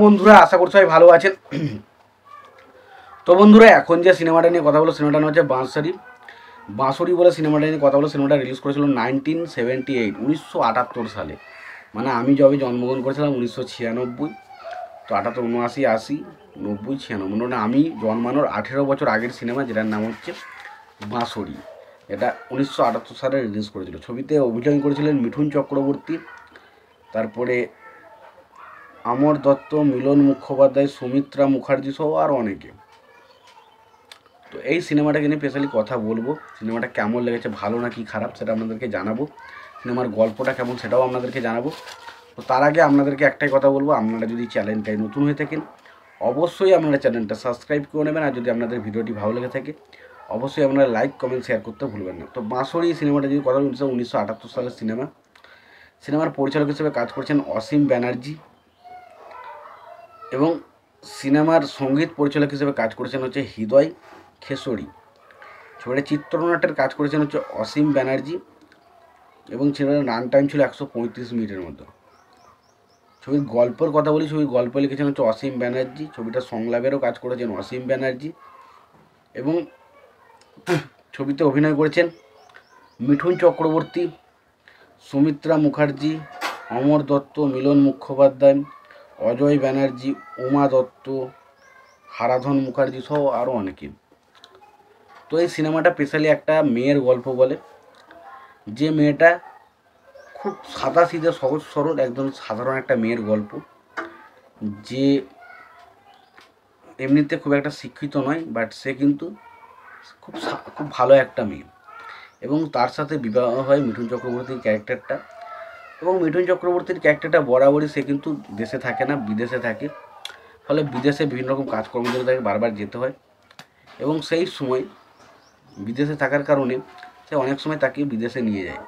বন্ধুরা, আশা করছি সবাই ভালো আছেন। তো বন্ধুরা, এখন যে সিনেমাটা নিয়ে কথা বলো, সিনেমাটা হচ্ছে বাঁশরি বলে সিনেমাটা নিয়ে কথা বলো। সিনেমাটা রিলিজ করেছিল 1978, 1978 সালে। মানে আমি যবে জন্মগ্রহণ করেছিলাম 1996। তো 78, 79, 80, 90, 96, মানে আমি জন্মানোর 18 বছর আগের সিনেমা, যেটার নাম হচ্ছে বাঁশরি। এটা 1978 সালে রিলিজ করেছিল। ছবিতে অভিনয় করেছিলেন মিঠুন চক্রবর্তী, তারপরে অমর দত্ত, মিলন মুখোপাধ্যায়, সুমিত্রা মুখার্জি সহ আর অনেকে। তো এই সিনেমাটাকে নিয়ে স্পেশালি কথা বলবো। সিনেমাটা কেমন লেগেছে, ভালো না কি খারাপ, সেটা আপনাদেরকে জানাবো। সিনেমার গল্পটা কেমন সেটাও আপনাদেরকে জানাবো। তো তার আগে আপনাদেরকে একটাই কথা বলবো, আপনারা যদি চ্যানেলটায় নতুন হয়ে থাকেন অবশ্যই আপনারা চ্যানেলটা সাবস্ক্রাইব করে নেবেন। আর যদি আপনাদের ভিডিওটি ভালো লেগে থাকে অবশ্যই আপনারা লাইক, কমেন্ট, শেয়ার করতে ভুলবেন না। তো বাঁশরি সিনেমাটা যদি কথা বলছি, 1978 সালের সিনেমা। সিনেমার পরিচালক হিসেবে কাজ করছেন অসীম ব্যানার্জি, এবং সিনেমার সঙ্গীত পরিচালক হিসেবে কাজ করেছেন হচ্ছে হৃদয় খেসরি। ছবিটা চিত্রনাট্যের কাজ করেছেন হচ্ছে অসীম ব্যানার্জি, এবং সিনেমার রান টাইম ছিল 135 মিনিটের মতো। ছবির গল্পের কথা বলি, ছবির গল্প লিখেছেন হচ্ছে অসীম ব্যানার্জি। ছবিটা সংলাপেরও কাজ করেছেন অসীম ব্যানার্জি, এবং ছবিতে অভিনয় করেছেন মিঠুন চক্রবর্তী, সুমিত্রা মুখার্জি, অমর দত্ত, মিলন মুখোপাধ্যায়, অজয় ব্যানার্জি, উমা দত্ত, হারাধন মুখার্জি সহ আরও অনেকে। তো এই সিনেমাটা স্পেশালি একটা মেয়ের গল্প বলে, যে মেয়েটা খুব সাদা সিধে সহজ সরল একদম সাধারণ একটা মেয়ের গল্প, যে এমনিতে খুব একটা শিক্ষিত নয়, বাট সে কিন্তু খুব খুব ভালো একটা মেয়ে। এবং তার সাথে বিবাহ হয় মিঠুন চক্রবর্তীর ক্যারেক্টারটা। এবং মিঠুন চক্রবর্তীর ক্যারেক্টারটা বরাবরই সে কিন্তু দেশে থাকে না, বিদেশে থাকে। ফলে বিদেশে বিভিন্ন রকম কাজকর্ম করে তাকে বারবার যেতে হয়, এবং সেই সময় বিদেশে থাকার কারণে সে অনেক সময় তাকে বিদেশে নিয়ে যায়।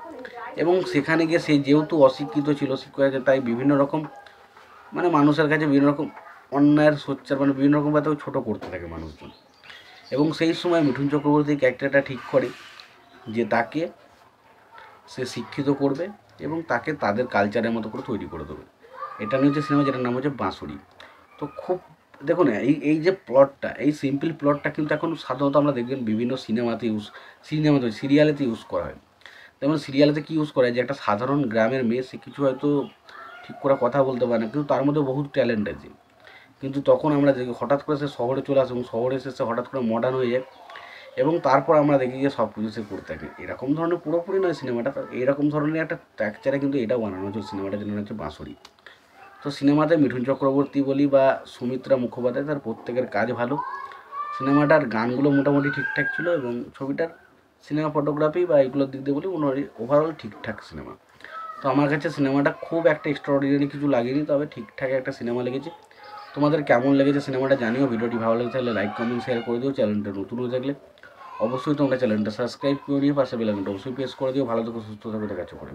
এবং সেখানে গিয়ে সে যেহেতু অশিক্ষিত ছিল, শিক্ষিত, তাই বিভিন্ন রকম মানে মানুষের কাছে বিভিন্ন রকম অন্যায়ের সোচ্চার, মানে বিভিন্ন রকমভাবে তাকে ছোটো করতে থাকে মানুষজন। এবং সেই সময় মিঠুন চক্রবর্তীর ক্যারেক্টারটা ঠিক করে যে তাকে সে শিক্ষিত করবে এবং তাকে তাদের কালচারের মতো করে তৈরি করে দেবে। এটা নিয়ে হচ্ছে সিনেমা, যেটার নাম হচ্ছে বাঁশরি। তো খুব দেখুন, এই যে প্লটটা, এই সিম্পল প্লটটা কিন্তু এখন সাধারণত আমরা দেখবেন বিভিন্ন সিরিয়ালেতে ইউজ করা হয়। যেমন সিরিয়ালেতে কী ইউজ করা হয়, যে একটা সাধারণ গ্রামের মেয়ে, সে কিছু হয়তো ঠিক করে কথা বলতে পারে না, কিন্তু তার মধ্যে বহুত ট্যালেন্ট আছে। কিন্তু তখন আমরা দেখি হঠাৎ করে সে শহরে চলে আসে, এবং শহরে এসে সে হঠাৎ করে মডার্ন হয়ে যায়, এবং তারপর আমরা দেখি যে সব কিছু সে করতে থাকে। এরকম ধরনের পুরোপুরি নয় সিনেমাটা, এইরকম ধরনের একটা ট্র্যাকচারে কিন্তু এটাও বানানো হচ্ছে সিনেমাটা, যেটা হচ্ছে বাঁশরি। তো সিনেমাতে মিঠুন চক্রবর্তী বলি বা সুমিত্রা মুখোপাধ্যায়, তার প্রত্যেকের কাজ ভালো। সিনেমাটার গানগুলো মোটামুটি ঠিকঠাক ছিল, এবং ছবিটার সিনেমা ফটোগ্রাফি বা এইগুলোর দিক দিয়ে বলি মোটামুটি ওভারঅল ঠিকঠাক সিনেমা। তো আমার কাছে সিনেমাটা খুব একটা এক্সট্রাঅর্ডিনারি কিছু লাগেনি, তবে ঠিকঠাক একটা সিনেমা লেগেছে। তোমাদের কেমন লেগেছে সিনেমাটা জানিও। ভিডিওটি ভালো লেগে থাকলে লাইক, কমেন্ট, শেয়ার করে দিও। চ্যানেলটা নতুন হয়ে থাকলে অবশ্যই তোমরা চ্যানেলটা সাবস্ক্রাইব করে নিয়ে পাশে বেল আইকনটা অবশ্যই প্রেস করে দিও। ভালো থেকো, সুস্থ থাকো, দেখা হচ্ছে পরে।